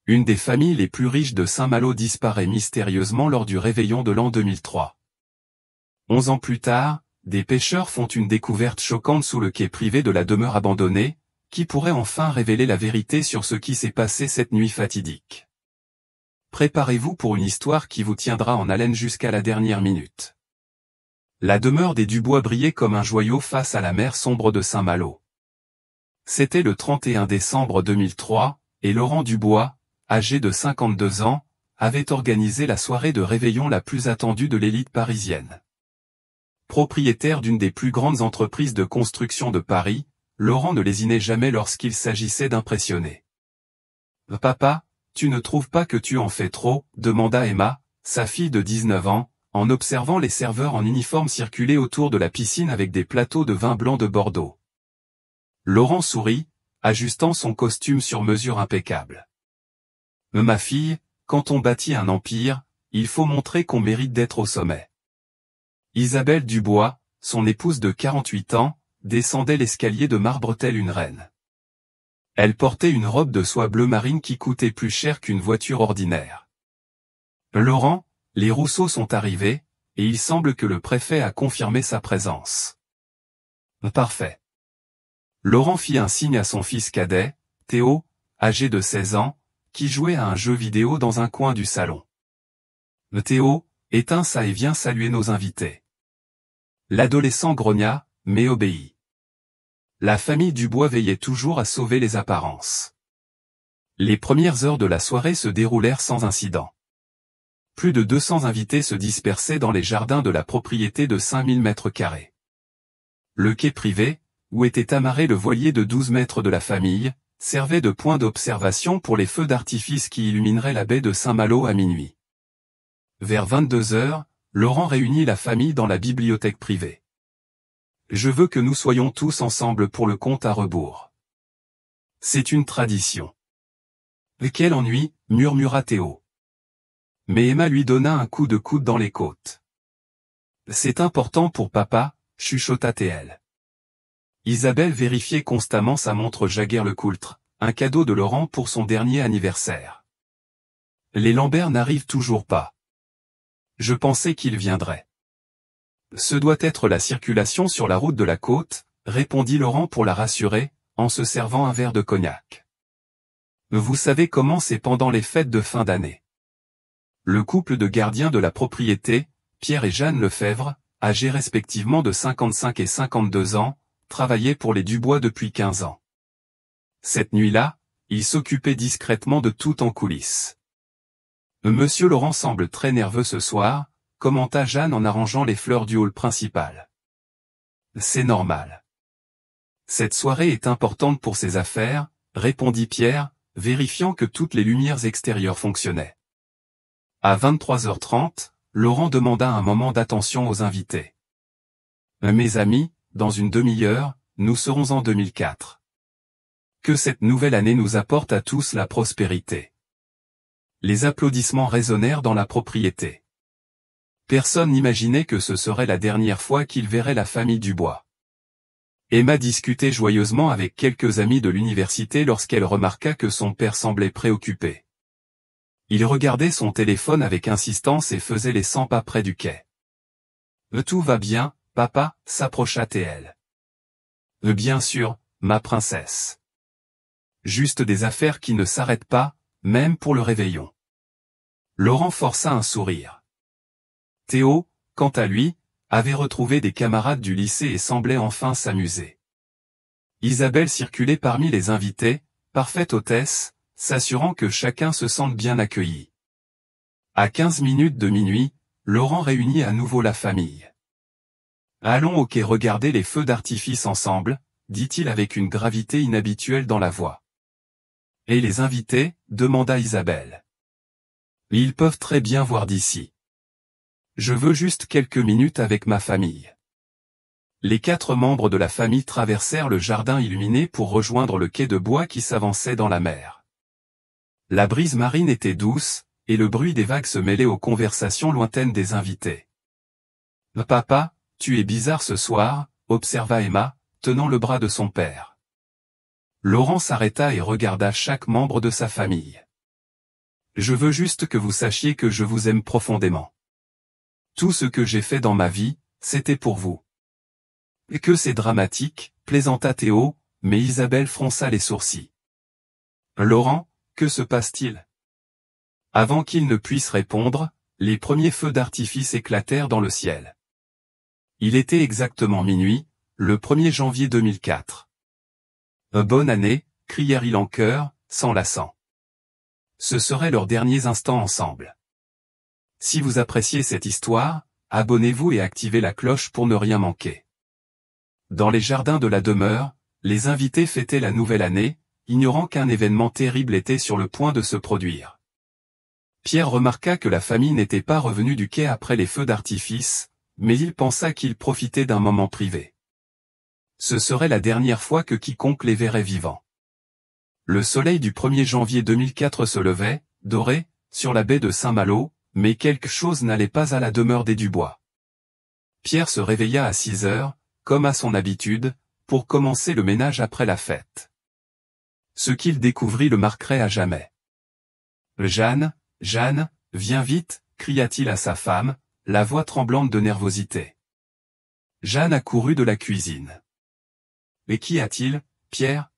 Une des familles les plus riches de Saint-Malo disparaît mystérieusement lors du réveillon de l'an 2003. 11 ans plus tard, des pêcheurs font une découverte choquante sous le quai privé de la demeure abandonnée, qui pourrait enfin révéler la vérité sur ce qui s'est passé cette nuit fatidique. Préparez-vous pour une histoire qui vous tiendra en haleine jusqu'à la dernière minute. La demeure des Dubois brillait comme un joyau face à la mer sombre de Saint-Malo. C'était le 31 décembre 2003, et Laurent Dubois, âgé de 52 ans, avait organisé la soirée de réveillon la plus attendue de l'élite parisienne. Propriétaire d'une des plus grandes entreprises de construction de Paris, Laurent ne lésinait jamais lorsqu'il s'agissait d'impressionner. « Papa, tu ne trouves pas que tu en fais trop ?» demanda Emma, sa fille de 19 ans, en observant les serveurs en uniforme circuler autour de la piscine avec des plateaux de vin blanc de Bordeaux. Laurent sourit, ajustant son costume sur mesure impeccable. « Ma fille, quand on bâtit un empire, il faut montrer qu'on mérite d'être au sommet. » Isabelle Dubois, son épouse de 48 ans, descendait l'escalier de marbre telle une reine. Elle portait une robe de soie bleu marine qui coûtait plus cher qu'une voiture ordinaire. « Laurent, les Rousseau sont arrivés, et il semble que le préfet a confirmé sa présence. »« Parfait. » Laurent fit un signe à son fils cadet, Théo, âgé de 16 ans, qui jouait à un jeu vidéo dans un coin du salon. « Théo, éteins ça et viens saluer nos invités. » L'adolescent grogna, mais obéit. La famille Dubois veillait toujours à sauver les apparences. Les premières heures de la soirée se déroulèrent sans incident. Plus de 200 invités se dispersaient dans les jardins de la propriété de 5000 mètres carrés. Le quai privé, où était amarré le voilier de 12 mètres de la famille, servait de point d'observation pour les feux d'artifice qui illumineraient la baie de Saint-Malo à minuit. Vers 22 heures, Laurent réunit la famille dans la bibliothèque privée. « Je veux que nous soyons tous ensemble pour le compte à rebours. C'est une tradition. »« Quel ennui » murmura Théo. Mais Emma lui donna un coup de coude dans les côtes. « C'est important pour papa » chuchota-t-elle. Isabelle vérifiait constamment sa montre Jaeger-LeCoultre, un cadeau de Laurent pour son dernier anniversaire. « Les Lambert n'arrivent toujours pas. Je pensais qu'ils viendraient. »« Ce doit être la circulation sur la route de la côte, » répondit Laurent pour la rassurer, en se servant un verre de cognac. « Vous savez comment c'est pendant les fêtes de fin d'année. » Le couple de gardiens de la propriété, Pierre et Jeanne Lefebvre, âgés respectivement de 55 et 52 ans, travaillaient pour les Dubois depuis 15 ans. Cette nuit-là, ils s'occupaient discrètement de tout en coulisses. « Monsieur Laurent semble très nerveux ce soir », commenta Jeanne en arrangeant les fleurs du hall principal. « C'est normal. Cette soirée est importante pour ses affaires », répondit Pierre, vérifiant que toutes les lumières extérieures fonctionnaient. À 23h30, Laurent demanda un moment d'attention aux invités. « Mes amis, dans une demi-heure, nous serons en 2004. Que cette nouvelle année nous apporte à tous la prospérité. » Les applaudissements résonnèrent dans la propriété. Personne n'imaginait que ce serait la dernière fois qu'il verrait la famille Dubois. Emma discutait joyeusement avec quelques amis de l'université lorsqu'elle remarqua que son père semblait préoccupé. Il regardait son téléphone avec insistance et faisait les 100 pas près du quai. « Tout va bien, papa » s'approcha-t-elle. « Bien sûr, ma princesse. Juste des affaires qui ne s'arrêtent pas, même pour le réveillon. » Laurent força un sourire. Théo, quant à lui, avait retrouvé des camarades du lycée et semblait enfin s'amuser. Isabelle circulait parmi les invités, parfaite hôtesse, s'assurant que chacun se sente bien accueilli. À 15 minutes de minuit, Laurent réunit à nouveau la famille. « Allons au quai regarder les feux d'artifice ensemble », dit-il avec une gravité inhabituelle dans la voix. « Et les invités » demanda Isabelle. « Ils peuvent très bien voir d'ici. Je veux juste quelques minutes avec ma famille. » Les 4 membres de la famille traversèrent le jardin illuminé pour rejoindre le quai de bois qui s'avançait dans la mer. La brise marine était douce, et le bruit des vagues se mêlait aux conversations lointaines des invités. « Papa, tu es bizarre ce soir » observa Emma, tenant le bras de son père. Laurent s'arrêta et regarda chaque membre de sa famille. Je veux juste que vous sachiez que je vous aime profondément. Tout ce que j'ai fait dans ma vie, c'était pour vous. Et que c'est dramatique, plaisanta Théo, mais Isabelle fronça les sourcils. Laurent, que se passe-t-il? Avant qu'il ne puisse répondre, les premiers feux d'artifice éclatèrent dans le ciel. Il était exactement minuit, le 1er janvier 2004. Bonne année, crièrent-ils en chœur, s'enlaçant. Ce seraient leurs derniers instants ensemble. Si vous appréciez cette histoire, abonnez-vous et activez la cloche pour ne rien manquer. Dans les jardins de la demeure, les invités fêtaient la nouvelle année, ignorant qu'un événement terrible était sur le point de se produire. Pierre remarqua que la famille n'était pas revenue du quai après les feux d'artifice, mais il pensa qu'ils profitaient d'un moment privé. Ce serait la dernière fois que quiconque les verrait vivants. Le soleil du 1er janvier 2004 se levait, doré, sur la baie de Saint-Malo, mais quelque chose n'allait pas à la demeure des Dubois. Pierre se réveilla à 6 heures, comme à son habitude, pour commencer le ménage après la fête. Ce qu'il découvrit le marquerait à jamais. « Jeanne, Jeanne, viens vite !» cria-t-il à sa femme, la voix tremblante de nervosité. Jeanne accourut de la cuisine. « Mais qu'y a-t-il, Pierre ?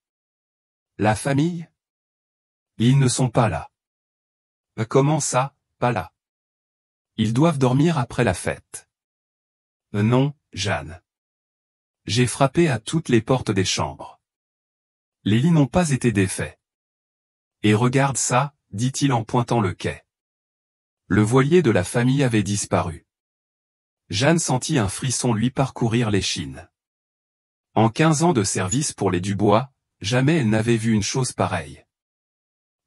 La famille ? Ils ne sont pas là. » Comment ça, pas là ? Ils doivent dormir après la fête. Non, Jeanne. J'ai frappé à toutes les portes des chambres. Les lits n'ont pas été défaits. Et regarde ça, dit-il en pointant le quai. Le voilier de la famille avait disparu. Jeanne sentit un frisson lui parcourir l'échine. En 15 ans de service pour les Dubois, jamais elle n'avait vu une chose pareille.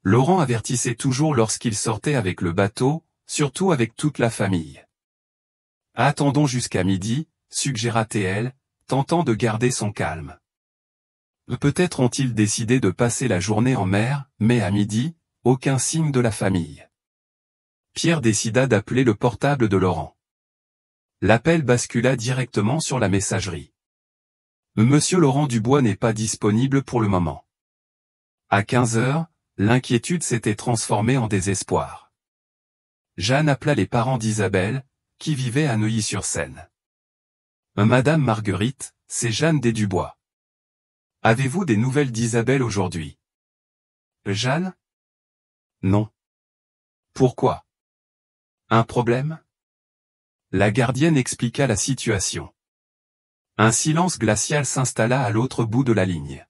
Laurent avertissait toujours lorsqu'il sortait avec le bateau, surtout avec toute la famille. « Attendons jusqu'à midi », suggéra-t-elle, tentant de garder son calme. Peut-être ont-ils décidé de passer la journée en mer, mais à midi, aucun signe de la famille. Pierre décida d'appeler le portable de Laurent. L'appel bascula directement sur la messagerie. Monsieur Laurent Dubois n'est pas disponible pour le moment. À 15 heures, l'inquiétude s'était transformée en désespoir. Jeanne appela les parents d'Isabelle, qui vivaient à Neuilly-sur-Seine. Madame Marguerite, c'est Jeanne des Dubois. Avez-vous des nouvelles d'Isabelle aujourd'hui? Jeanne? Non. Pourquoi? Un problème? La gardienne expliqua la situation. Un silence glacial s'installa à l'autre bout de la ligne.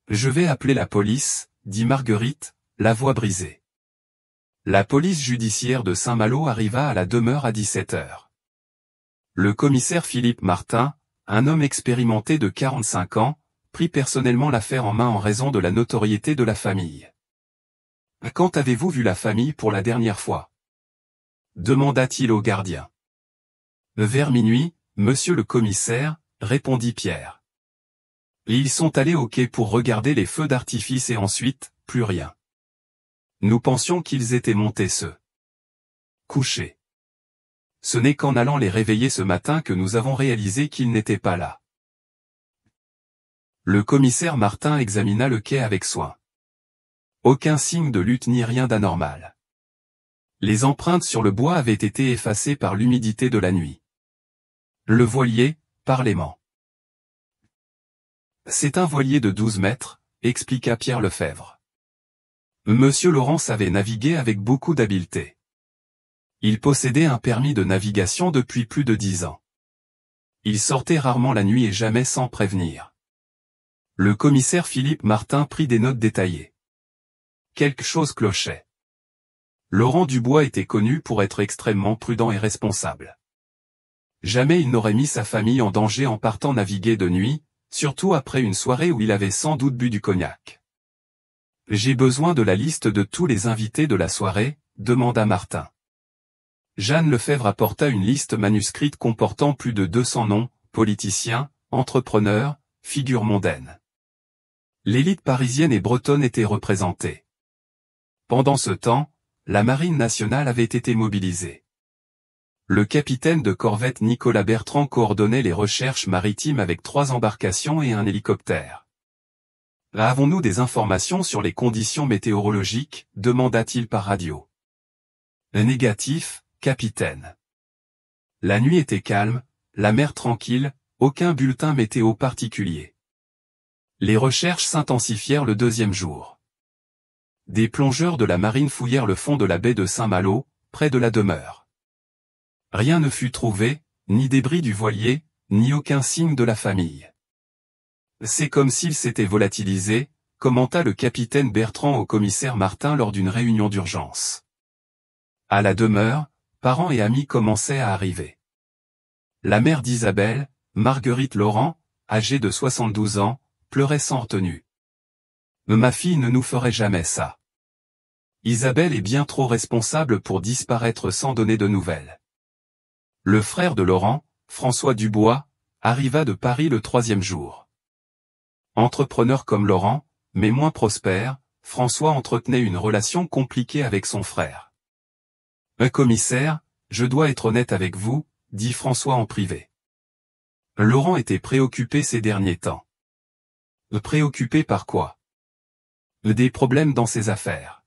Je vais appeler la police, dit Marguerite, la voix brisée. La police judiciaire de Saint-Malo arriva à la demeure à 17 heures. Le commissaire Philippe Martin, un homme expérimenté de 45 ans, prit personnellement l'affaire en main en raison de la notoriété de la famille. « Quand avez-vous vu la famille pour la dernière fois ?» demanda-t-il au gardien. « Vers minuit, monsieur le commissaire, répondit Pierre. Et ils sont allés au quai pour regarder les feux d'artifice et ensuite, plus rien. Nous pensions qu'ils étaient montés se coucher. Ce n'est qu'en allant les réveiller ce matin que nous avons réalisé qu'ils n'étaient pas là. » Le commissaire Martin examina le quai avec soin. Aucun signe de lutte ni rien d'anormal. Les empreintes sur le bois avaient été effacées par l'humidité de la nuit. Le voilier, par l'aimant. C'est un voilier de 12 mètres, expliqua Pierre Lefebvre. Monsieur Laurent savait naviguer avec beaucoup d'habileté. Il possédait un permis de navigation depuis plus de 10 ans. Il sortait rarement la nuit et jamais sans prévenir. Le commissaire Philippe Martin prit des notes détaillées. Quelque chose clochait. Laurent Dubois était connu pour être extrêmement prudent et responsable. Jamais il n'aurait mis sa famille en danger en partant naviguer de nuit, surtout après une soirée où il avait sans doute bu du cognac. « J'ai besoin de la liste de tous les invités de la soirée », demanda Martin. Jeanne Lefebvre apporta une liste manuscrite comportant plus de 200 noms, politiciens, entrepreneurs, figures mondaines. L'élite parisienne et bretonne était représentée. Pendant ce temps, la marine nationale avait été mobilisée. Le capitaine de corvette Nicolas Bertrand coordonnait les recherches maritimes avec 3 embarcations et un hélicoptère. Avons-nous des informations sur les conditions météorologiques, demanda-t-il par radio. Négatif, capitaine. La nuit était calme, la mer tranquille, aucun bulletin météo particulier. Les recherches s'intensifièrent le deuxième jour. Des plongeurs de la marine fouillèrent le fond de la baie de Saint-Malo, près de la demeure. Rien ne fut trouvé, ni débris du voilier, ni aucun signe de la famille. C'est comme s'il s'était volatilisé, commenta le capitaine Bertrand au commissaire Martin lors d'une réunion d'urgence. À la demeure, parents et amis commençaient à arriver. La mère d'Isabelle, Marguerite Laurent, âgée de 72 ans, pleurait sans retenue. Ma fille ne nous ferait jamais ça. Isabelle est bien trop responsable pour disparaître sans donner de nouvelles. Le frère de Laurent, François Dubois, arriva de Paris le troisième jour. Entrepreneur comme Laurent, mais moins prospère, François entretenait une relation compliquée avec son frère. « Commissaire, je dois être honnête avec vous, » dit François en privé. Laurent était préoccupé ces derniers temps. Préoccupé par quoi? Des problèmes dans ses affaires.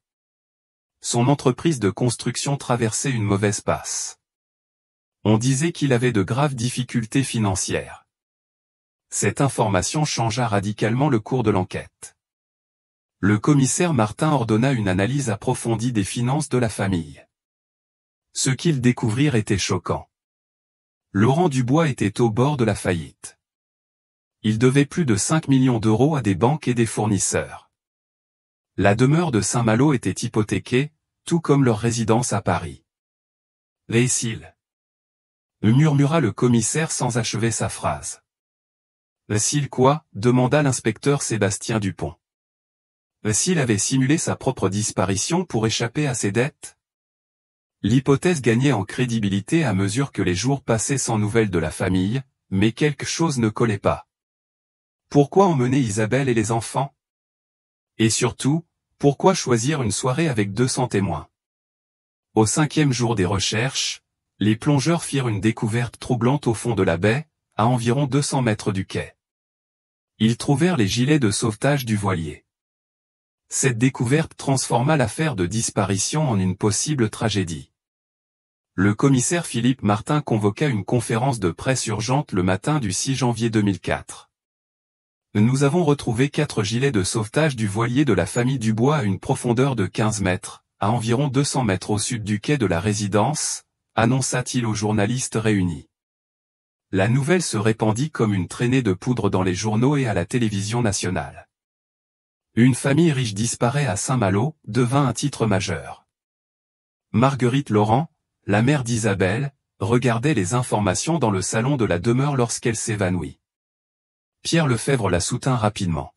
Son entreprise de construction traversait une mauvaise passe. On disait qu'il avait de graves difficultés financières. Cette information changea radicalement le cours de l'enquête. Le commissaire Martin ordonna une analyse approfondie des finances de la famille. Ce qu'ils découvrirent était choquant. Laurent Dubois était au bord de la faillite. Il devait plus de 5 millions d'euros à des banques et des fournisseurs. La demeure de Saint-Malo était hypothéquée, tout comme leur résidence à Paris. « Récil » murmura le commissaire sans achever sa phrase. « S'il quoi » demanda l'inspecteur Sébastien Dupont. « S'il avait simulé sa propre disparition pour échapper à ses dettes ?» L'hypothèse gagnait en crédibilité à mesure que les jours passaient sans nouvelles de la famille, mais quelque chose ne collait pas. Pourquoi emmener Isabelle et les enfants? Et surtout, pourquoi choisir une soirée avec 200 témoins? Au 5e jour des recherches, les plongeurs firent une découverte troublante au fond de la baie, à environ 200 mètres du quai. Ils trouvèrent les gilets de sauvetage du voilier. Cette découverte transforma l'affaire de disparition en une possible tragédie. Le commissaire Philippe Martin convoqua une conférence de presse urgente le matin du 6 janvier 2004. Nous avons retrouvé 4 gilets de sauvetage du voilier de la famille Dubois à une profondeur de 15 mètres, à environ 200 mètres au sud du quai de la résidence, annonça-t-il aux journalistes réunis. La nouvelle se répandit comme une traînée de poudre dans les journaux et à la télévision nationale. Une famille riche disparaît à Saint-Malo, devint un titre majeur. Marguerite Laurent, la mère d'Isabelle, regardait les informations dans le salon de la demeure lorsqu'elle s'évanouit. Pierre Lefebvre la soutint rapidement.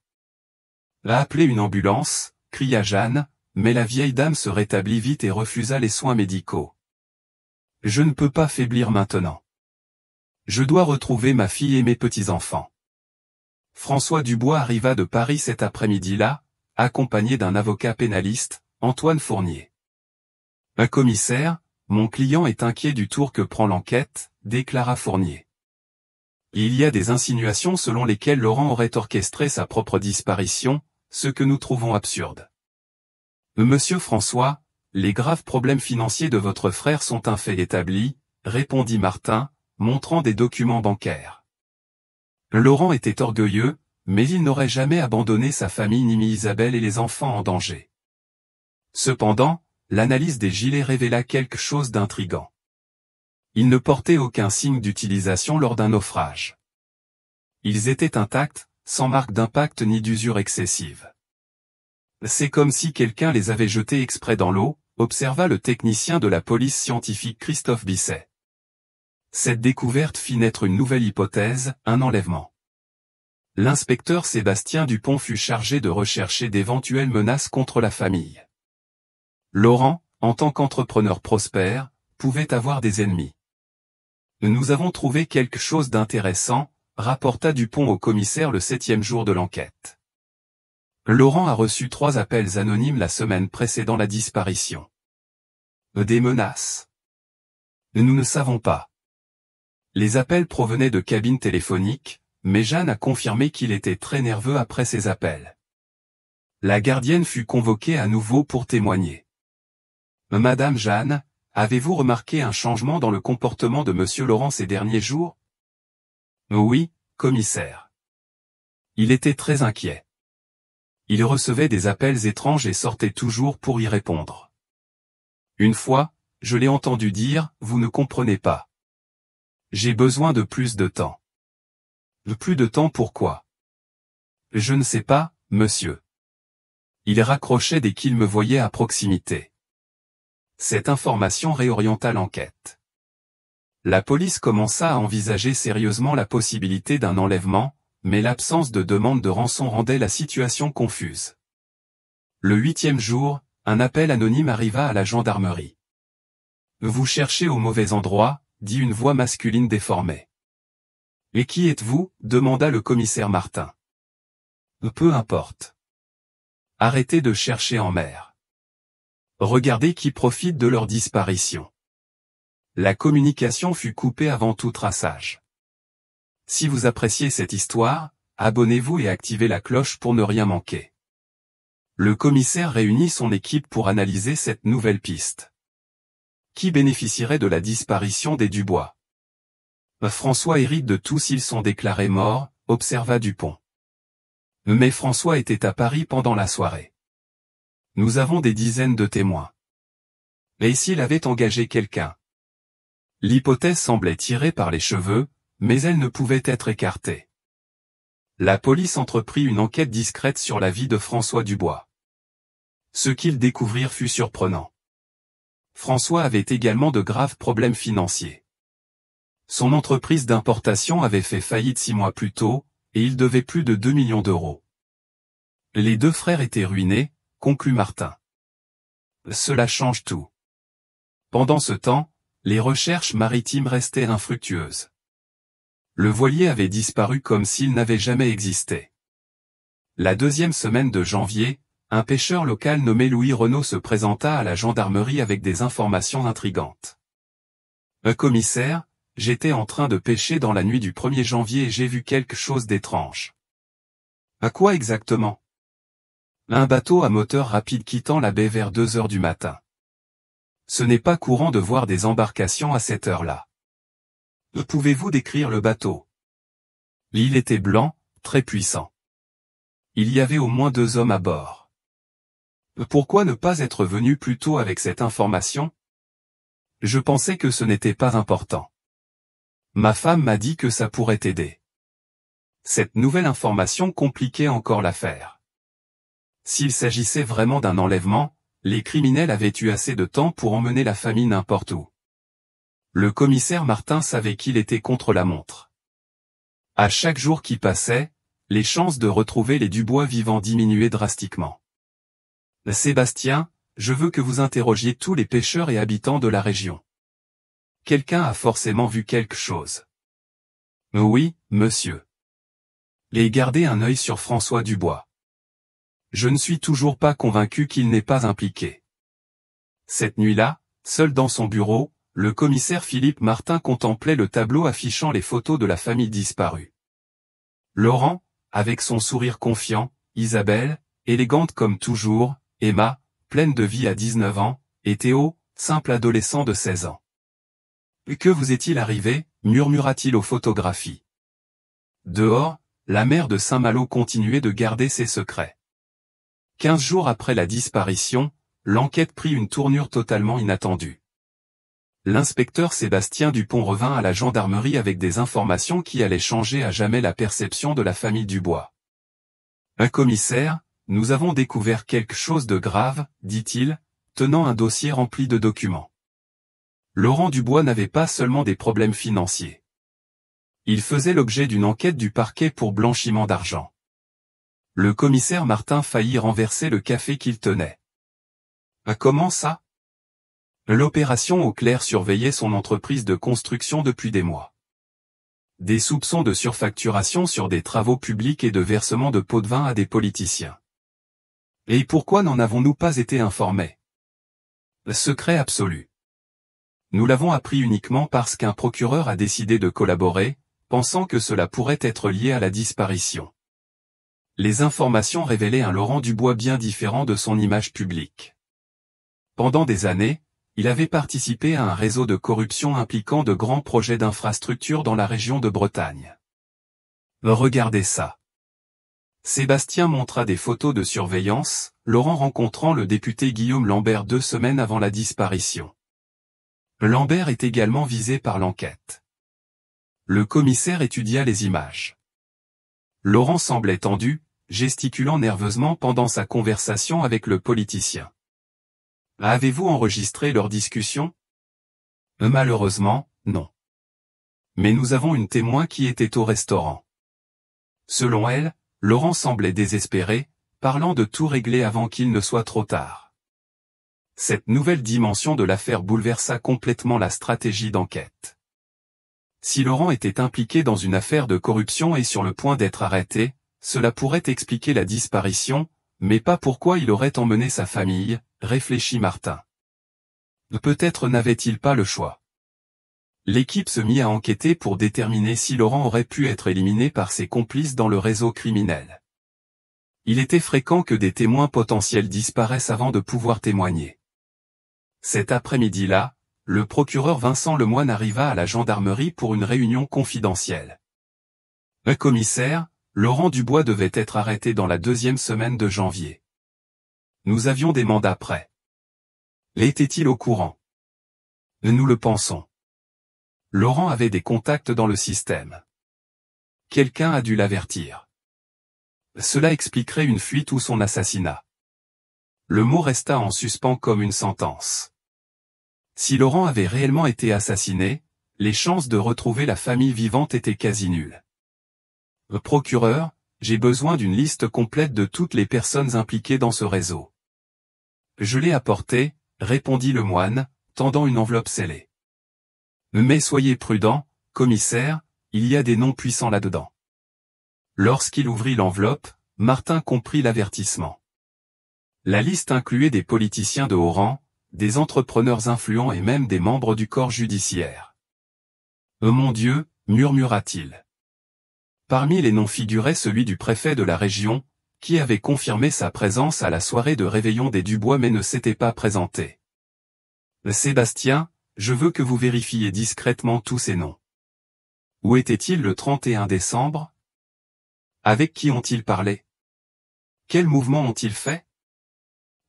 « A appelé une ambulance » cria Jeanne, mais la vieille dame se rétablit vite et refusa les soins médicaux. « Je ne peux pas faiblir maintenant. Je dois retrouver ma fille et mes petits-enfants. » François Dubois arriva de Paris cet après-midi-là, accompagné d'un avocat pénaliste, Antoine Fournier. « Un commissaire, mon client est inquiet du tour que prend l'enquête, » déclara Fournier. « Il y a des insinuations selon lesquelles Laurent aurait orchestré sa propre disparition, ce que nous trouvons absurde. » Monsieur François, les graves problèmes financiers de votre frère sont un fait établi, répondit Martin, montrant des documents bancaires. Laurent était orgueilleux, mais il n'aurait jamais abandonné sa famille ni mis Isabelle et les enfants en danger. Cependant, l'analyse des gilets révéla quelque chose d'intrigant. Ils ne portaient aucun signe d'utilisation lors d'un naufrage. Ils étaient intacts, sans marque d'impact ni d'usure excessive. C'est comme si quelqu'un les avait jetés exprès dans l'eau, observa le technicien de la police scientifique Christophe Bisset. Cette découverte fit naître une nouvelle hypothèse, un enlèvement. L'inspecteur Sébastien Dupont fut chargé de rechercher d'éventuelles menaces contre la famille. Laurent, en tant qu'entrepreneur prospère, pouvait avoir des ennemis. Nous avons trouvé quelque chose d'intéressant, rapporta Dupont au commissaire le 7e jour de l'enquête. Laurent a reçu 3 appels anonymes la semaine précédant la disparition. Des menaces. Nous ne savons pas. Les appels provenaient de cabines téléphoniques, mais Jeanne a confirmé qu'il était très nerveux après ces appels. La gardienne fut convoquée à nouveau pour témoigner. Madame Jeanne, avez-vous remarqué un changement dans le comportement de Monsieur Laurent ces derniers jours? Oui, commissaire. Il était très inquiet. Il recevait des appels étranges et sortait toujours pour y répondre. Une fois, je l'ai entendu dire, vous ne comprenez pas. J'ai besoin de plus de temps. De plus de temps pourquoi? Je ne sais pas, monsieur. Il raccrochait dès qu'il me voyait à proximité. Cette information réorienta l'enquête. La police commença à envisager sérieusement la possibilité d'un enlèvement, mais l'absence de demande de rançon rendait la situation confuse. Le 8e jour, un appel anonyme arriva à la gendarmerie. « Vous cherchez au mauvais endroit », dit une voix masculine déformée. « Et qui êtes-vous » demanda le commissaire Martin. « Peu importe. Arrêtez de chercher en mer. Regardez qui profite de leur disparition. » La communication fut coupée avant tout traçage. Si vous appréciez cette histoire, abonnez-vous et activez la cloche pour ne rien manquer. Le commissaire réunit son équipe pour analyser cette nouvelle piste. Qui bénéficierait de la disparition des Dubois? François hérite de tout s'ils sont déclarés morts, observa Dupont. Mais François était à Paris pendant la soirée. Nous avons des dizaines de témoins. Et s'il avait engagé quelqu'un? L'hypothèse semblait tirée par les cheveux, mais elle ne pouvait être écartée. La police entreprit une enquête discrète sur la vie de François Dubois. Ce qu'ils découvrirent fut surprenant. François avait également de graves problèmes financiers. Son entreprise d'importation avait fait faillite 6 mois plus tôt, et il devait plus de 2 millions d'euros. Les 2 frères étaient ruinés, conclut Martin. Cela change tout. Pendant ce temps, les recherches maritimes restaient infructueuses. Le voilier avait disparu comme s'il n'avait jamais existé. La 2e semaine de janvier, un pêcheur local nommé Louis Renaud se présenta à la gendarmerie avec des informations intrigantes. « Commissaire, j'étais en train de pêcher dans la nuit du 1er janvier et j'ai vu quelque chose d'étrange. » À quoi exactement? Un bateau à moteur rapide quittant la baie vers 2 heures du matin. Ce n'est pas courant de voir des embarcations à cette heure-là. Pouvez-vous décrire le bateau? L'île était blanc, très puissant. Il y avait au moins 2 hommes à bord. Pourquoi ne pas être venu plus tôt avec cette information? Je pensais que ce n'était pas important. Ma femme m'a dit que ça pourrait t'aider. Cette nouvelle information compliquait encore l'affaire. S'il s'agissait vraiment d'un enlèvement, les criminels avaient eu assez de temps pour emmener la famille n'importe où. Le commissaire Martin savait qu'il était contre la montre. À chaque jour qui passait, les chances de retrouver les Dubois vivants diminuaient drastiquement. Sébastien, je veux que vous interrogiez tous les pêcheurs et habitants de la région. Quelqu'un a forcément vu quelque chose. Oui, monsieur. Et gardez un œil sur François Dubois. Je ne suis toujours pas convaincu qu'il n'est pas impliqué. Cette nuit-là, seul dans son bureau, le commissaire Philippe Martin contemplait le tableau affichant les photos de la famille disparue. Laurent, avec son sourire confiant, Isabelle, élégante comme toujours, Emma, pleine de vie à 19 ans, et Théo, simple adolescent de 16 ans. « Que vous est-il arrivé » murmura-t-il aux photographies. Dehors, la mère de Saint-Malo continuait de garder ses secrets. 15 jours après la disparition, l'enquête prit une tournure totalement inattendue. L'inspecteur Sébastien Dupont revint à la gendarmerie avec des informations qui allaient changer à jamais la perception de la famille Dubois. « Un commissaire, nous avons découvert quelque chose de grave, dit-il, tenant un dossier rempli de documents. Laurent Dubois n'avait pas seulement des problèmes financiers. Il faisait l'objet d'une enquête du parquet pour blanchiment d'argent. » Le commissaire Martin faillit renverser le café qu'il tenait. « Comment ça ?» L'opération au clair surveillait son entreprise de construction depuis des mois. Des soupçons de surfacturation sur des travaux publics et de versement de pots de vin à des politiciens. Et pourquoi n'en avons-nous pas été informés? Secret absolu. Nous l'avons appris uniquement parce qu'un procureur a décidé de collaborer, pensant que cela pourrait être lié à la disparition. Les informations révélaient un Laurent Dubois bien différent de son image publique. Pendant des années, il avait participé à un réseau de corruption impliquant de grands projets d'infrastructures dans la région de Bretagne. Regardez ça. Sébastien montra des photos de surveillance, Laurent rencontrant le député Guillaume Lambert 2 semaines avant la disparition. Lambert est également visé par l'enquête. Le commissaire étudia les images. Laurent semblait tendu, gesticulant nerveusement pendant sa conversation avec le politicien. Avez-vous enregistré leur discussion? Malheureusement, non. Mais nous avons une témoin qui était au restaurant. Selon elle, Laurent semblait désespéré, parlant de tout régler avant qu'il ne soit trop tard. Cette nouvelle dimension de l'affaire bouleversa complètement la stratégie d'enquête. Si Laurent était impliqué dans une affaire de corruption et sur le point d'être arrêté, cela pourrait expliquer la disparition, mais pas pourquoi il aurait emmené sa famille, réfléchit Martin. Peut-être n'avait-il pas le choix. L'équipe se mit à enquêter pour déterminer si Laurent aurait pu être éliminé par ses complices dans le réseau criminel. Il était fréquent que des témoins potentiels disparaissent avant de pouvoir témoigner. Cet après-midi-là, le procureur Vincent Lemoine arriva à la gendarmerie pour une réunion confidentielle. Le commissaire, Laurent Dubois devait être arrêté dans la 2e semaine de janvier. Nous avions des mandats prêts. Était-il au courant? Nous le pensons. Laurent avait des contacts dans le système. Quelqu'un a dû l'avertir. Cela expliquerait une fuite ou son assassinat. Le mot resta en suspens comme une sentence. Si Laurent avait réellement été assassiné, les chances de retrouver la famille vivante étaient quasi nulles. Procureur, j'ai besoin d'une liste complète de toutes les personnes impliquées dans ce réseau. Je l'ai apportée, répondit Lemoine, tendant une enveloppe scellée. Mais soyez prudent, commissaire, il y a des noms puissants là-dedans. Lorsqu'il ouvrit l'enveloppe, Martin comprit l'avertissement. La liste incluait des politiciens de haut rang, des entrepreneurs influents et même des membres du corps judiciaire. Mon Dieu, murmura-t-il. Parmi les noms figurait celui du préfet de la région, qui avait confirmé sa présence à la soirée de réveillon des Dubois mais ne s'était pas présenté. Sébastien, je veux que vous vérifiez discrètement tous ces noms. Où étaient-ils le 31 décembre? Avec qui ont-ils parlé? Quels mouvements ont-ils fait?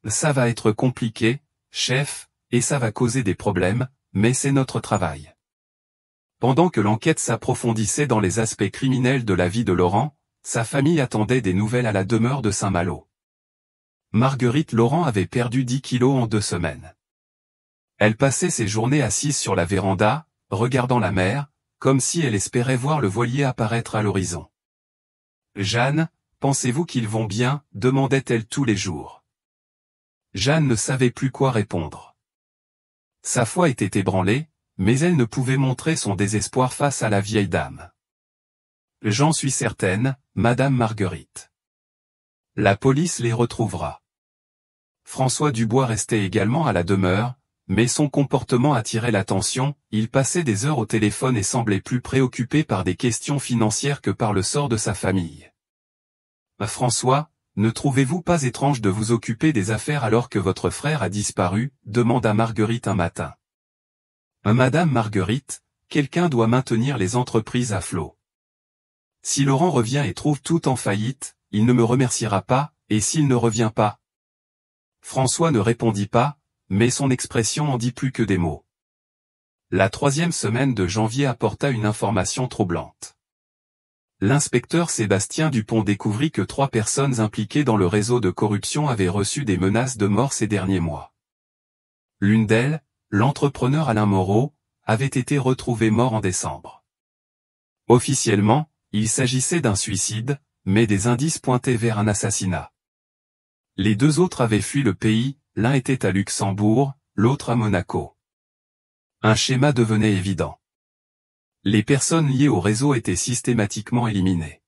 Ça va être compliqué, chef, et ça va causer des problèmes, mais c'est notre travail. Pendant que l'enquête s'approfondissait dans les aspects criminels de la vie de Laurent, sa famille attendait des nouvelles à la demeure de Saint-Malo. Marguerite Laurent avait perdu 10 kilos en 2 semaines. Elle passait ses journées assise sur la véranda, regardant la mer, comme si elle espérait voir le voilier apparaître à l'horizon. Jeanne, pensez-vous qu'ils vont bien, demandait-elle tous les jours. Jeanne ne savait plus quoi répondre. Sa foi était ébranlée, mais elle ne pouvait montrer son désespoir face à la vieille dame. J'en suis certaine, Madame Marguerite. La police les retrouvera. François Dubois restait également à la demeure, mais son comportement attirait l'attention, il passait des heures au téléphone et semblait plus préoccupé par des questions financières que par le sort de sa famille. François, ne trouvez-vous pas étrange de vous occuper des affaires alors que votre frère a disparu, demanda Marguerite un matin. Madame Marguerite, quelqu'un doit maintenir les entreprises à flot. Si Laurent revient et trouve tout en faillite, il ne me remerciera pas, et s'il ne revient pas? François ne répondit pas, mais son expression en dit plus que des mots. La 3e semaine de janvier apporta une information troublante. L'inspecteur Sébastien Dupont découvrit que 3 personnes impliquées dans le réseau de corruption avaient reçu des menaces de mort ces derniers mois. L'une d'elles, l'entrepreneur Alain Moreau, avait été retrouvé mort en décembre. Officiellement, il s'agissait d'un suicide, mais des indices pointaient vers un assassinat. Les 2 autres avaient fui le pays, l'un était à Luxembourg, l'autre à Monaco. Un schéma devenait évident. Les personnes liées au réseau étaient systématiquement éliminées.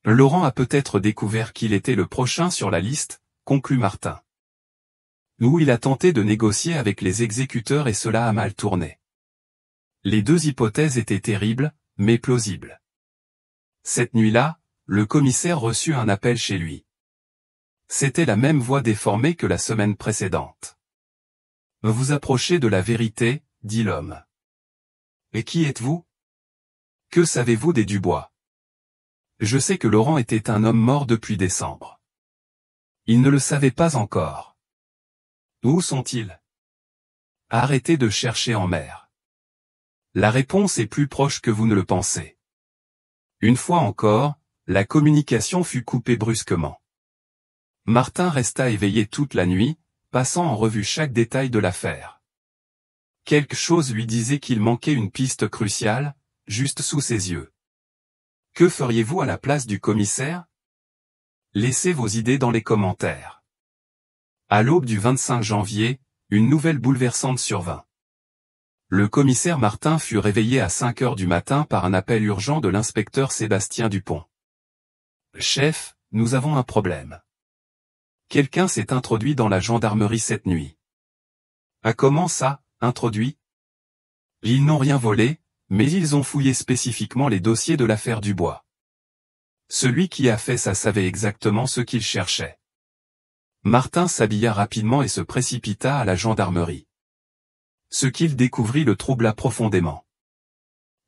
Laurent a peut-être découvert qu'il était le prochain sur la liste, conclut Martin. Où il a tenté de négocier avec les exécuteurs et cela a mal tourné. Les 2 hypothèses étaient terribles, mais plausibles. Cette nuit-là, le commissaire reçut un appel chez lui. C'était la même voix déformée que la semaine précédente. « Vous approchez de la vérité, » dit l'homme. « Et qui êtes-vous ? Que savez-vous des Dubois ? Je sais que Laurent était un homme mort depuis décembre. » Il ne le savait pas encore. « Où sont-ils ? » Arrêtez de chercher en mer. La réponse est plus proche que vous ne le pensez. Une fois encore, la communication fut coupée brusquement. Martin resta éveillé toute la nuit, passant en revue chaque détail de l'affaire. Quelque chose lui disait qu'il manquait une piste cruciale, juste sous ses yeux. Que feriez-vous à la place du commissaire ? Laissez vos idées dans les commentaires. À l'aube du 25 janvier, une nouvelle bouleversante survint. Le commissaire Martin fut réveillé à 5 heures du matin par un appel urgent de l'inspecteur Sébastien Dupont. « Chef, nous avons un problème. Quelqu'un s'est introduit dans la gendarmerie cette nuit. » « Ah, comment ça, introduit ? » Ils n'ont rien volé, mais ils ont fouillé spécifiquement les dossiers de l'affaire Dubois. Celui qui a fait ça savait exactement ce qu'il cherchait. Martin s'habilla rapidement et se précipita à la gendarmerie. Ce qu'il découvrit le troubla profondément.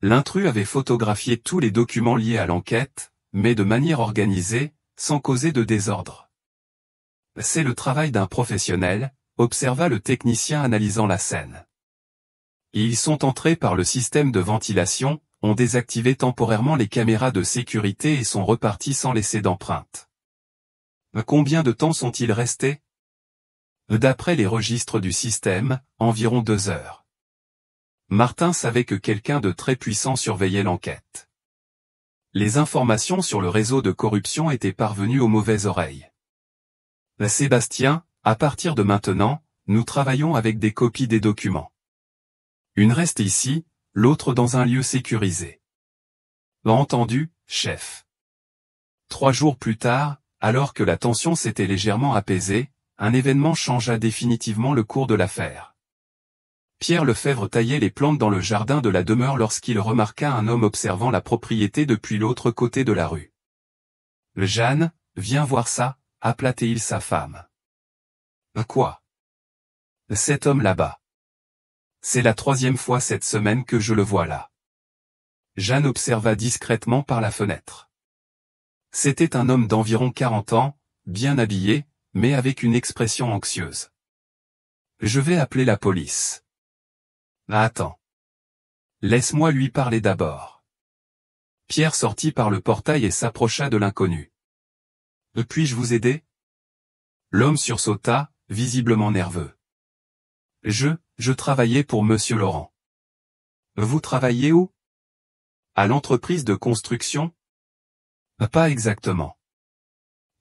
L'intrus avait photographié tous les documents liés à l'enquête, mais de manière organisée, sans causer de désordre. « C'est le travail d'un professionnel », observa le technicien analysant la scène. Ils sont entrés par le système de ventilation, ont désactivé temporairement les caméras de sécurité et sont repartis sans laisser d'empreinte. Combien de temps sont-ils restés ? D'après les registres du système, environ 2 heures. Martin savait que quelqu'un de très puissant surveillait l'enquête. Les informations sur le réseau de corruption étaient parvenues aux mauvaises oreilles. Sébastien, à partir de maintenant, nous travaillons avec des copies des documents. Une reste ici, l'autre dans un lieu sécurisé. Entendu, chef. 3 jours plus tard, alors que la tension s'était légèrement apaisée, un événement changea définitivement le cours de l'affaire. Pierre Lefebvre taillait les plantes dans le jardin de la demeure lorsqu'il remarqua un homme observant la propriété depuis l'autre côté de la rue. « Jeanne, viens voir ça », appela-t-il sa femme. « Quoi ? » ?»« Cet homme là-bas. C'est la 3e fois cette semaine que je le vois là. » Jeanne observa discrètement par la fenêtre. C'était un homme d'environ 40 ans, bien habillé, mais avec une expression anxieuse. « Je vais appeler la police. »« Attends. Laisse-moi lui parler d'abord. » Pierre sortit par le portail et s'approcha de l'inconnu. « Puis-je vous aider ?» L'homme sursauta, visiblement nerveux. « Je travaillais pour Monsieur Laurent. »« Vous travaillez où ? » ?»« À l'entreprise de construction ? » ?»« Pas exactement.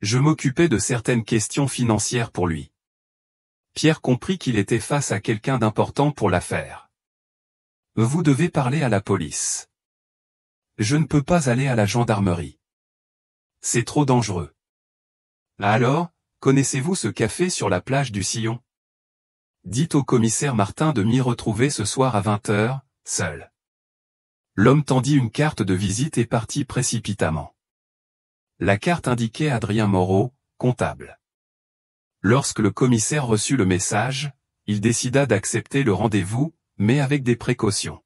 Je m'occupais de certaines questions financières pour lui. » Pierre comprit qu'il était face à quelqu'un d'important pour l'affaire. « Vous devez parler à la police. »« Je ne peux pas aller à la gendarmerie. C'est trop dangereux. »« Alors, connaissez-vous ce café sur la plage du Sillon ? » Dites au commissaire Martin de m'y retrouver ce soir à 20 h, seul. L'homme tendit une carte de visite et partit précipitamment. La carte indiquait Adrien Moreau, comptable. Lorsque le commissaire reçut le message, il décida d'accepter le rendez-vous, mais avec des précautions.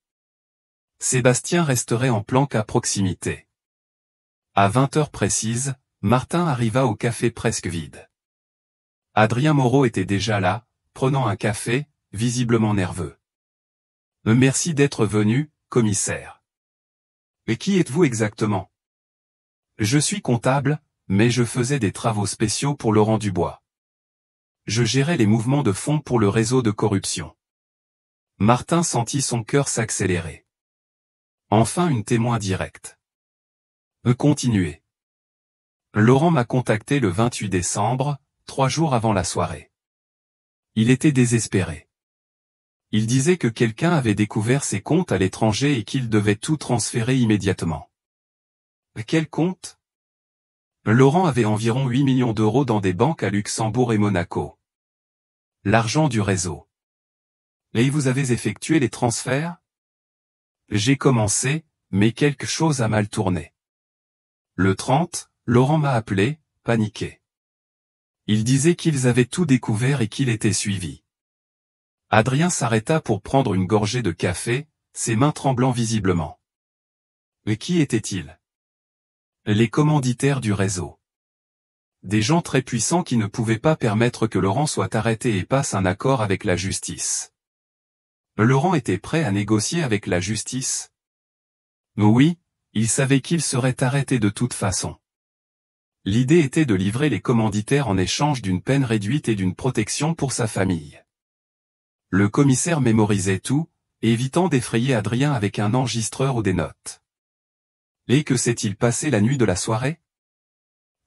Sébastien resterait en planque à proximité. À 20 h précises, Martin arriva au café presque vide. Adrien Moreau était déjà là, prenant un café, visiblement nerveux. « Merci d'être venu, commissaire. »« Et qui êtes-vous exactement ? » ?»« Je suis comptable, mais je faisais des travaux spéciaux pour Laurent Dubois. Je gérais les mouvements de fonds pour le réseau de corruption. » Martin sentit son cœur s'accélérer. Enfin une témoin directe. Continuez. Laurent m'a contacté le 28 décembre, 3 jours avant la soirée. Il était désespéré. Il disait que quelqu'un avait découvert ses comptes à l'étranger et qu'il devait tout transférer immédiatement. Quel compte ? Laurent avait environ 8 millions d'euros dans des banques à Luxembourg et Monaco. L'argent du réseau. Et vous avez effectué les transferts ? J'ai commencé, mais quelque chose a mal tourné. Le 30, Laurent m'a appelé, paniqué. Il disait qu'ils avaient tout découvert et qu'il était suivi. Adrien s'arrêta pour prendre une gorgée de café, ses mains tremblant visiblement. Mais qui étaient-ils? Les commanditaires du réseau. Des gens très puissants qui ne pouvaient pas permettre que Laurent soit arrêté et passe un accord avec la justice. Laurent était prêt à négocier avec la justice? Oui, il savait qu'il serait arrêté de toute façon. L'idée était de livrer les commanditaires en échange d'une peine réduite et d'une protection pour sa famille. Le commissaire mémorisait tout, évitant d'effrayer Adrien avec un enregistreur ou des notes. Et que s'est-il passé la nuit de la soirée?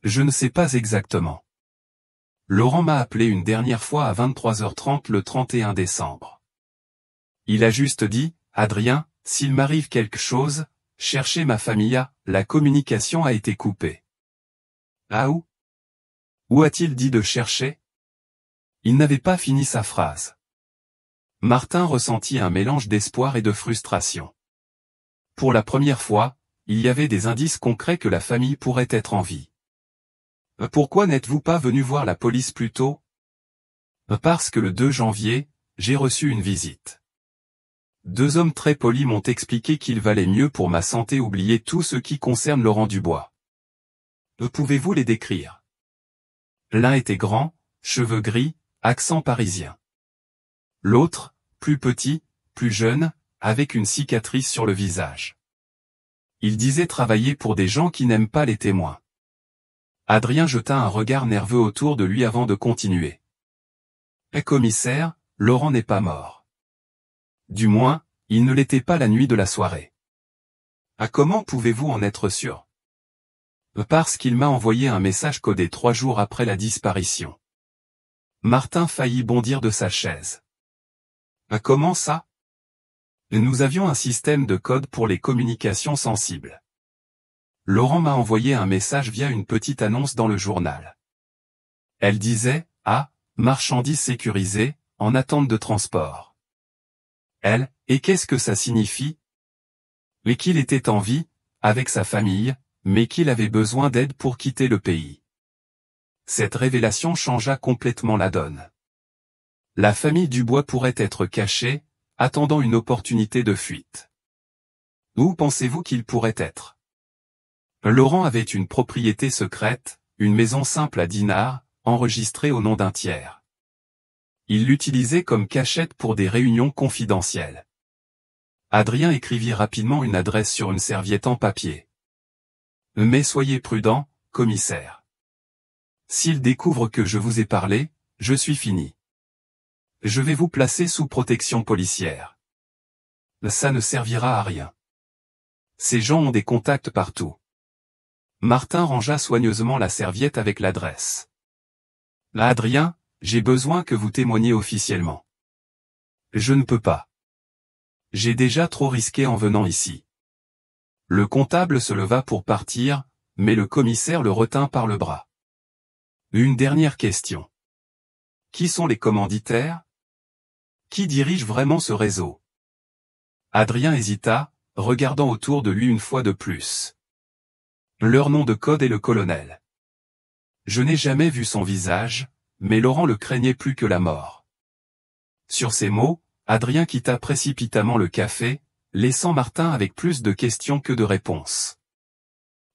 Je ne sais pas exactement. Laurent m'a appelé une dernière fois à 23h30 le 31 décembre. Il a juste dit, Adrien, s'il m'arrive quelque chose, cherchez ma famille. La communication a été coupée. Ah où? Où a-t-il dit de chercher? Il n'avait pas fini sa phrase. Martin ressentit un mélange d'espoir et de frustration. Pour la première fois, il y avait des indices concrets que la famille pourrait être en vie. Pourquoi n'êtes-vous pas venu voir la police plus tôt? Parce que le 2 janvier, j'ai reçu une visite. 2 hommes très polis m'ont expliqué qu'il valait mieux pour ma santé oublier tout ce qui concerne Laurent Dubois. Pouvez-vous les décrire? L'un était grand, cheveux gris, accent parisien. L'autre, plus petit, plus jeune, avec une cicatrice sur le visage. Il disait travailler pour des gens qui n'aiment pas les témoins. Adrien jeta un regard nerveux autour de lui avant de continuer. Commissaire, Laurent n'est pas mort. Du moins, il ne l'était pas la nuit de la soirée. Comment pouvez-vous en être sûr? Parce qu'il m'a envoyé un message codé 3 jours après la disparition. Martin faillit bondir de sa chaise. Comment ça? Nous avions un système de code pour les communications sensibles. Laurent m'a envoyé un message via une petite annonce dans le journal. Elle disait, marchandises sécurisées, en attente de transport. Et qu'est-ce que ça signifie? Mais qu'il était en vie, avec sa famille, mais qu'il avait besoin d'aide pour quitter le pays. Cette révélation changea complètement la donne. La famille Dubois pourrait être cachée, attendant une opportunité de fuite. Où pensez-vous qu'il pourrait être? Laurent avait une propriété secrète, une maison simple à Dinard, enregistrée au nom d'un tiers. Il l'utilisait comme cachette pour des réunions confidentielles. Adrien écrivit rapidement une adresse sur une serviette en papier. Mais soyez prudent, commissaire. S'il découvre que je vous ai parlé, je suis fini. Je vais vous placer sous protection policière. Ça ne servira à rien. Ces gens ont des contacts partout. Martin rangea soigneusement la serviette avec l'adresse. Adrien, j'ai besoin que vous témoigniez officiellement. Je ne peux pas. J'ai déjà trop risqué en venant ici. Le comptable se leva pour partir, mais le commissaire le retint par le bras. Une dernière question. Qui sont les commanditaires? Qui dirige vraiment ce réseau? Adrien hésita, regardant autour de lui une fois de plus. Leur nom de code est le colonel. Je n'ai jamais vu son visage, mais Laurent le craignait plus que la mort. Sur ces mots, Adrien quitta précipitamment le café, laissant Martin avec plus de questions que de réponses.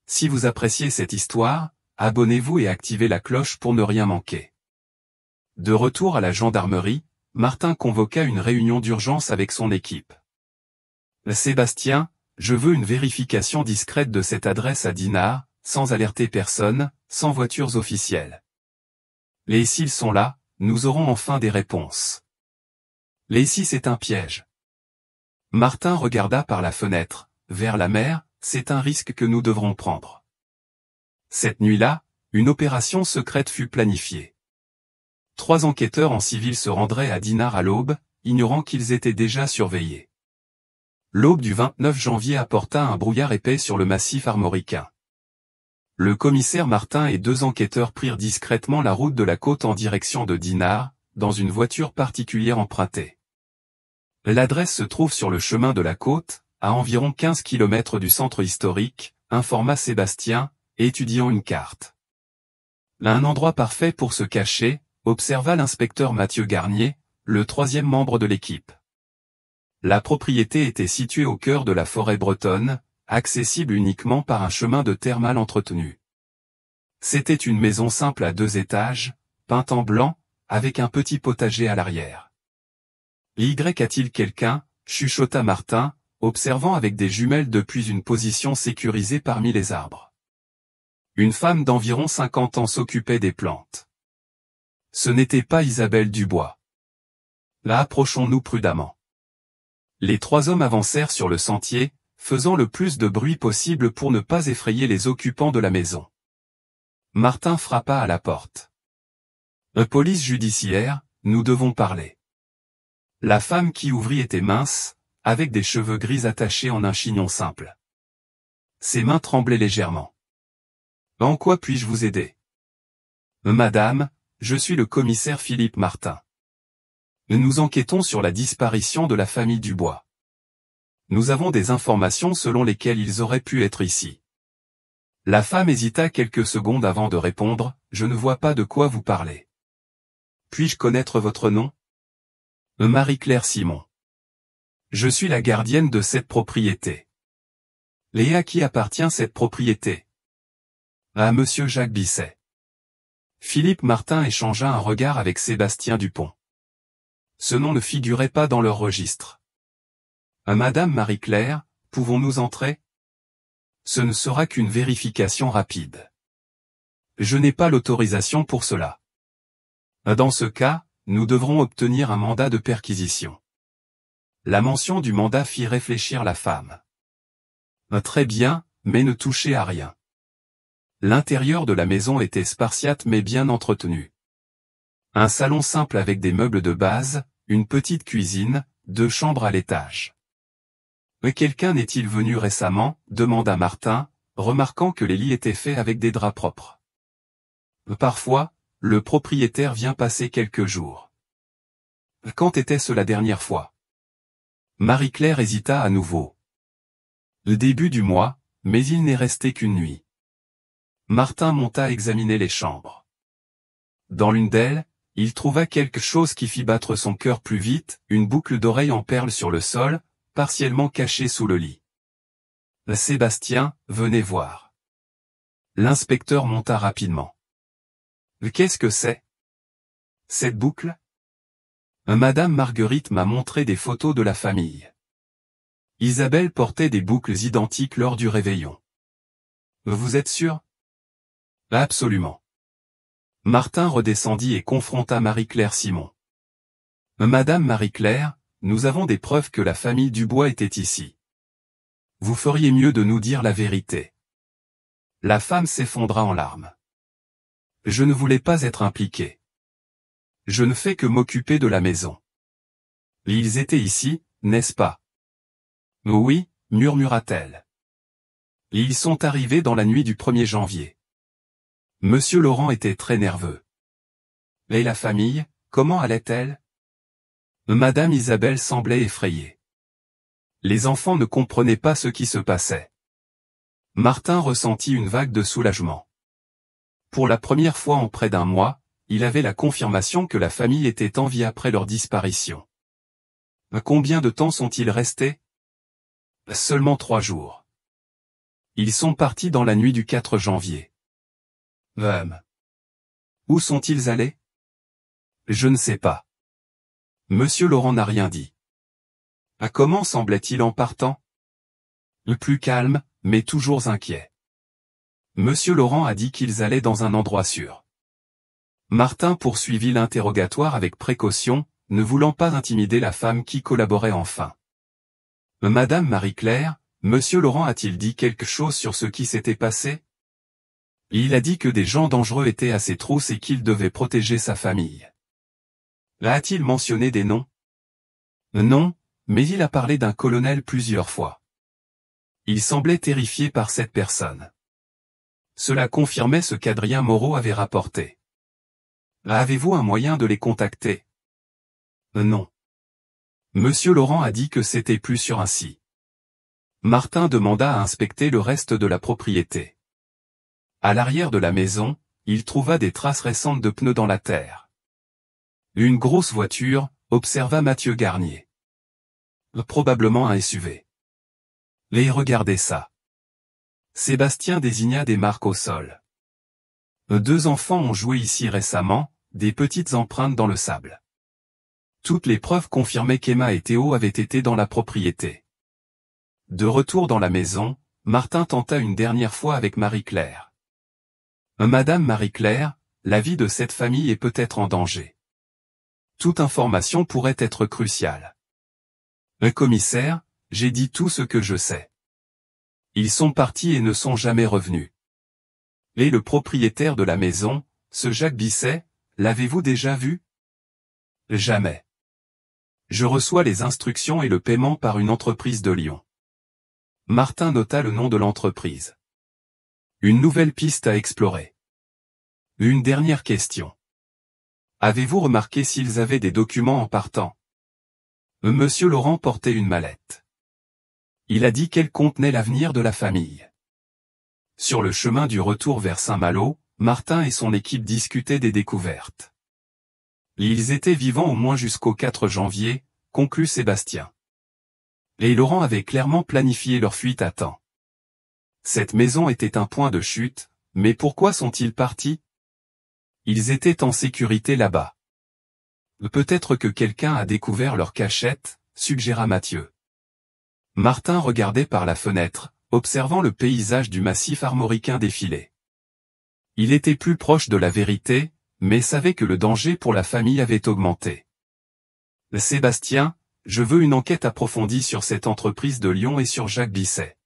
Si vous appréciez cette histoire, abonnez-vous et activez la cloche pour ne rien manquer. De retour à la gendarmerie, Martin convoqua une réunion d'urgence avec son équipe. Sébastien, je veux une vérification discrète de cette adresse à Dinard, sans alerter personne, sans voitures officielles. Et s'ils sont là, nous aurons enfin des réponses. Et si c'est un piège? Martin regarda par la fenêtre, vers la mer, c'est un risque que nous devrons prendre. Cette nuit-là, une opération secrète fut planifiée. 3 enquêteurs en civil se rendraient à Dinard à l'aube, ignorant qu'ils étaient déjà surveillés. L'aube du 29 janvier apporta un brouillard épais sur le massif armoricain. Le commissaire Martin et 2 enquêteurs prirent discrètement la route de la côte en direction de Dinard, dans une voiture particulière empruntée. L'adresse se trouve sur le chemin de la côte, à environ 15 km du centre historique, informa Sébastien, étudiant une carte. Là, un endroit parfait pour se cacher, observa l'inspecteur Mathieu Garnier, le troisième membre de l'équipe. La propriété était située au cœur de la forêt bretonne, accessible uniquement par un chemin de terre mal entretenu. C'était une maison simple à 2 étages, peinte en blanc, avec un petit potager à l'arrière. Y a-t-il quelqu'un, chuchota Martin, observant avec des jumelles depuis une position sécurisée parmi les arbres. Une femme d'environ 50 ans s'occupait des plantes. Ce n'était pas Isabelle Dubois. Là, approchons-nous prudemment. Les 3 hommes avancèrent sur le sentier, faisant le plus de bruit possible pour ne pas effrayer les occupants de la maison. Martin frappa à la porte. Police judiciaire, nous devons parler. La femme qui ouvrit était mince, avec des cheveux gris attachés en un chignon simple. Ses mains tremblaient légèrement. En quoi puis-je vous aider? Madame, je suis le commissaire Philippe Martin. Nous enquêtons sur la disparition de la famille Dubois. Nous avons des informations selon lesquelles ils auraient pu être ici. La femme hésita quelques secondes avant de répondre, je ne vois pas de quoi vous parlez. Puis-je connaître votre nom? Marie-Claire Simon. Je suis la gardienne de cette propriété. Et à qui appartient cette propriété? À monsieur Jacques Bisset. Philippe Martin échangea un regard avec Sébastien Dupont. Ce nom ne figurait pas dans leur registre. Madame Marie-Claire, pouvons-nous entrer? Ce ne sera qu'une vérification rapide. Je n'ai pas l'autorisation pour cela. Dans ce cas, nous devrons obtenir un mandat de perquisition. La mention du mandat fit réfléchir la femme. Très bien, mais ne touchez à rien. L'intérieur de la maison était spartiate mais bien entretenu. Un salon simple avec des meubles de base, une petite cuisine, 2 chambres à l'étage. Quelqu'un n'est-il venu récemment? Demanda Martin, remarquant que les lits étaient faits avec des draps propres. Parfois, le propriétaire vient passer quelques jours. Quand était-ce la dernière fois? Marie-Claire hésita à nouveau. Le début du mois, mais il n'est resté qu'une nuit. Martin monta examiner les chambres. Dans l'une d'elles, il trouva quelque chose qui fit battre son cœur plus vite, une boucle d'oreille en perles sur le sol, partiellement cachée sous le lit. Sébastien, venez voir. L'inspecteur monta rapidement. Qu'est-ce que c'est? Cette boucle? Madame Marguerite m'a montré des photos de la famille. Isabelle portait des boucles identiques lors du réveillon. Vous êtes sûr? Absolument. Martin redescendit et confronta Marie-Claire Simon. Madame Marie-Claire, nous avons des preuves que la famille Dubois était ici. Vous feriez mieux de nous dire la vérité. La femme s'effondra en larmes. Je ne voulais pas être impliqué. Je ne fais que m'occuper de la maison. Ils étaient ici, n'est-ce pas? Oui, murmura-t-elle. Ils sont arrivés dans la nuit du 1er janvier. Monsieur Laurent était très nerveux. Et la famille, comment allait-elle? Madame Isabelle semblait effrayée. Les enfants ne comprenaient pas ce qui se passait. Martin ressentit une vague de soulagement. Pour la première fois en près d'un mois, il avait la confirmation que la famille était en vie après leur disparition. Combien de temps sont-ils restés? Seulement 3 jours. Ils sont partis dans la nuit du 4 janvier. Où sont-ils allés? Je ne sais pas. Monsieur Laurent n'a rien dit. Comment semblait-il en partant? Plus calme, mais toujours inquiet. Monsieur Laurent a dit qu'ils allaient dans un endroit sûr. Martin poursuivit l'interrogatoire avec précaution, ne voulant pas intimider la femme qui collaborait enfin. Madame Marie-Claire, Monsieur Laurent a-t-il dit quelque chose sur ce qui s'était passé? Il a dit que des gens dangereux étaient à ses trousses et qu'il devait protéger sa famille. A-t-il mentionné des noms? Non, mais il a parlé d'un colonel plusieurs fois. Il semblait terrifié par cette personne. Cela confirmait ce qu'Adrien Moreau avait rapporté. Avez-vous un moyen de les contacter? Non. Monsieur Laurent a dit que c'était plus sûr ainsi. Martin demanda à inspecter le reste de la propriété. À l'arrière de la maison, il trouva des traces récentes de pneus dans la terre. Une grosse voiture, observa Mathieu Garnier. Probablement un SUV. Et regardez ça. Sébastien désigna des marques au sol. 2 enfants ont joué ici récemment, des petites empreintes dans le sable. Toutes les preuves confirmaient qu'Emma et Théo avaient été dans la propriété. De retour dans la maison, Martin tenta une dernière fois avec Marie-Claire. Madame Marie-Claire, la vie de cette famille est peut-être en danger. Toute information pourrait être cruciale. Commissaire, j'ai dit tout ce que je sais. Ils sont partis et ne sont jamais revenus. Et le propriétaire de la maison, ce Jacques Bisset, l'avez-vous déjà vu? Jamais. Je reçois les instructions et le paiement par une entreprise de Lyon. Martin nota le nom de l'entreprise. Une nouvelle piste à explorer. Une dernière question. Avez-vous remarqué s'ils avaient des documents en partant? Monsieur Laurent portait une mallette. Il a dit qu'elle contenait l'avenir de la famille. Sur le chemin du retour vers Saint-Malo, Martin et son équipe discutaient des découvertes. Ils étaient vivants au moins jusqu'au 4 janvier, conclut Sébastien. Et Laurent avait clairement planifié leur fuite à temps. Cette maison était un point de chute, mais pourquoi sont-ils partis? Ils étaient en sécurité là-bas. Peut-être que quelqu'un a découvert leur cachette, suggéra Mathieu. Martin regardait par la fenêtre, observant le paysage du massif armoricain défiler. Il était plus proche de la vérité, mais savait que le danger pour la famille avait augmenté. Sébastien, je veux une enquête approfondie sur cette entreprise de Lyon et sur Jacques Bisset.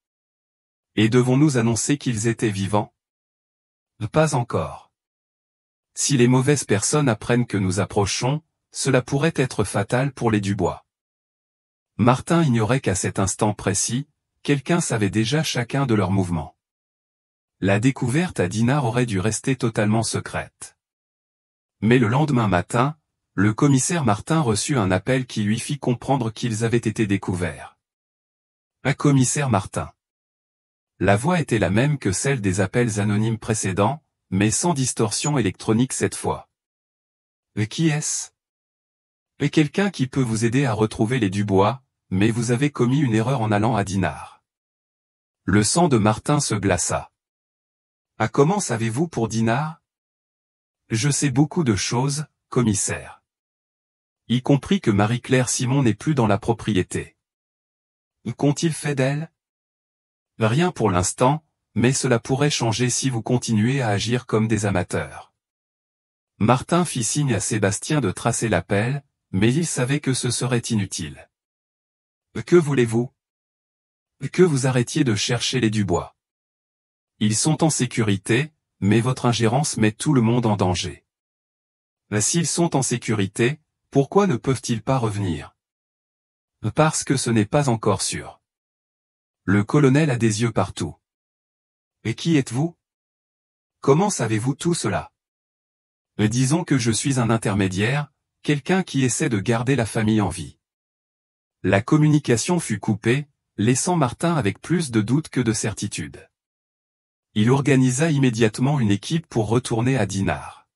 Et devons-nous annoncer qu'ils étaient vivants? Pas encore. Si les mauvaises personnes apprennent que nous approchons, cela pourrait être fatal pour les Dubois. Martin ignorait qu'à cet instant précis, quelqu'un savait déjà chacun de leurs mouvements. La découverte à Dinard aurait dû rester totalement secrète. Mais le lendemain matin, le commissaire Martin reçut un appel qui lui fit comprendre qu'ils avaient été découverts. Commissaire Martin. La voix était la même que celle des appels anonymes précédents, mais sans distorsion électronique cette fois. Qui est-ce? Quelqu'un qui peut vous aider à retrouver les Dubois, mais vous avez commis une erreur en allant à Dinard. Le sang de Martin se glaça. Comment savez-vous pour Dinard? Je sais beaucoup de choses, commissaire. Y compris que Marie-Claire Simon n'est plus dans la propriété. Qu'ont-ils fait d'elle? Rien pour l'instant, mais cela pourrait changer si vous continuez à agir comme des amateurs. Martin fit signe à Sébastien de tracer l'appel, mais il savait que ce serait inutile. Que voulez-vous? Que vous arrêtiez de chercher les Dubois. Ils sont en sécurité, mais votre ingérence met tout le monde en danger. S'ils sont en sécurité, pourquoi ne peuvent-ils pas revenir? Parce que ce n'est pas encore sûr. Le colonel a des yeux partout. Et qui êtes-vous? Comment savez-vous tout cela? Disons que je suis un intermédiaire, quelqu'un qui essaie de garder la famille en vie. La communication fut coupée, laissant Martin avec plus de doutes que de certitudes. Il organisa immédiatement une équipe pour retourner à Dinard.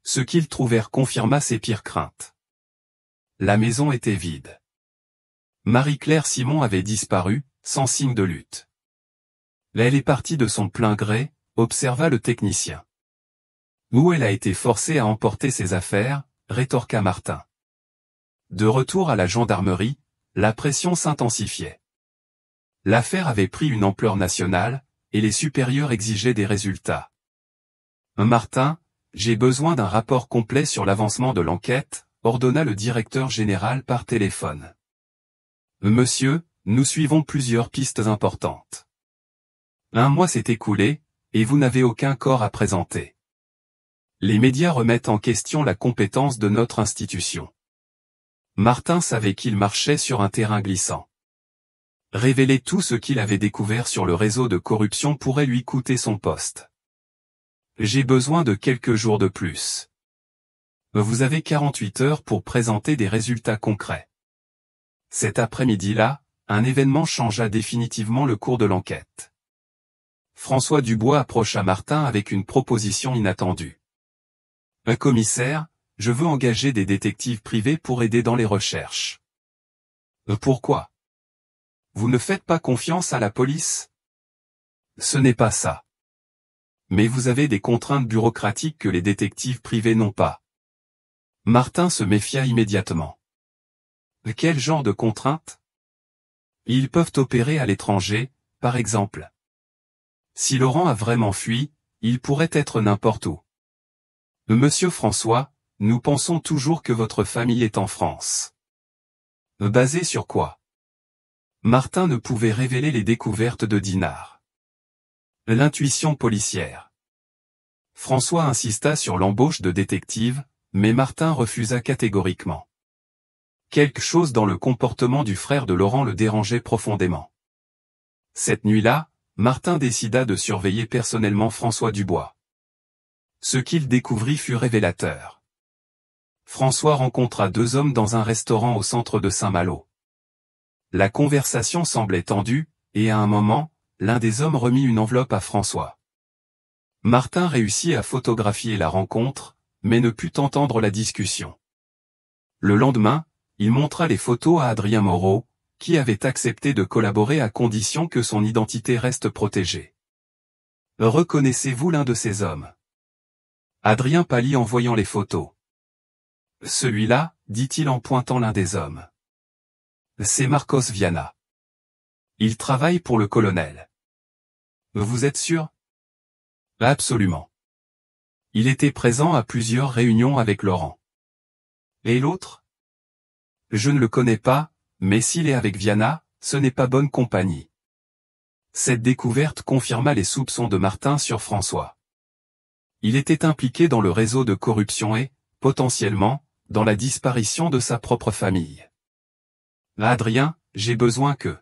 Ce qu'ils trouvèrent confirma ses pires craintes. La maison était vide. Marie-Claire Simon avait disparu, sans signe de lutte. Elle est partie de son plein gré, observa le technicien. Où elle a été forcée à emporter ses affaires, rétorqua Martin. De retour à la gendarmerie, la pression s'intensifiait. L'affaire avait pris une ampleur nationale, et les supérieurs exigeaient des résultats. Martin, j'ai besoin d'un rapport complet sur l'avancement de l'enquête, ordonna le directeur général par téléphone. Monsieur, nous suivons plusieurs pistes importantes. Un mois s'est écoulé, et vous n'avez aucun corps à présenter. Les médias remettent en question la compétence de notre institution. Martin savait qu'il marchait sur un terrain glissant. Révéler tout ce qu'il avait découvert sur le réseau de corruption pourrait lui coûter son poste. J'ai besoin de quelques jours de plus. Vous avez 48 heures pour présenter des résultats concrets. Cet après-midi-là, un événement changea définitivement le cours de l'enquête. François Dubois approcha Martin avec une proposition inattendue. Un commissaire, je veux engager des détectives privés pour aider dans les recherches. Pourquoi? Vous ne faites pas confiance à la police? Ce n'est pas ça. Mais vous avez des contraintes bureaucratiques que les détectives privés n'ont pas. Martin se méfia immédiatement. Quel genre de contraintes? Ils peuvent opérer à l'étranger, par exemple. Si Laurent a vraiment fui, il pourrait être n'importe où. Monsieur François, nous pensons toujours que votre famille est en France. Basé sur quoi? Martin ne pouvait révéler les découvertes de Dinard. L'intuition policière. François insista sur l'embauche de détectives, mais Martin refusa catégoriquement. Quelque chose dans le comportement du frère de Laurent le dérangeait profondément. Cette nuit-là, Martin décida de surveiller personnellement François Dubois. Ce qu'il découvrit fut révélateur. François rencontra deux hommes dans un restaurant au centre de Saint-Malo. La conversation semblait tendue, et à un moment, l'un des hommes remit une enveloppe à François. Martin réussit à photographier la rencontre, mais ne put entendre la discussion. Le lendemain, il montra les photos à Adrien Moreau, qui avait accepté de collaborer à condition que son identité reste protégée. Reconnaissez-vous l'un de ces hommes? Adrien pâlit en voyant les photos. Celui-là, dit-il en pointant l'un des hommes. C'est Marcos Viana. Il travaille pour le colonel. Vous êtes sûr? Absolument. Il était présent à plusieurs réunions avec Laurent. Et l'autre? Je ne le connais pas, mais s'il est avec Viana, ce n'est pas bonne compagnie. Cette découverte confirma les soupçons de Martin sur François. Il était impliqué dans le réseau de corruption et, potentiellement, dans la disparition de sa propre famille. Adrien, j'ai besoin que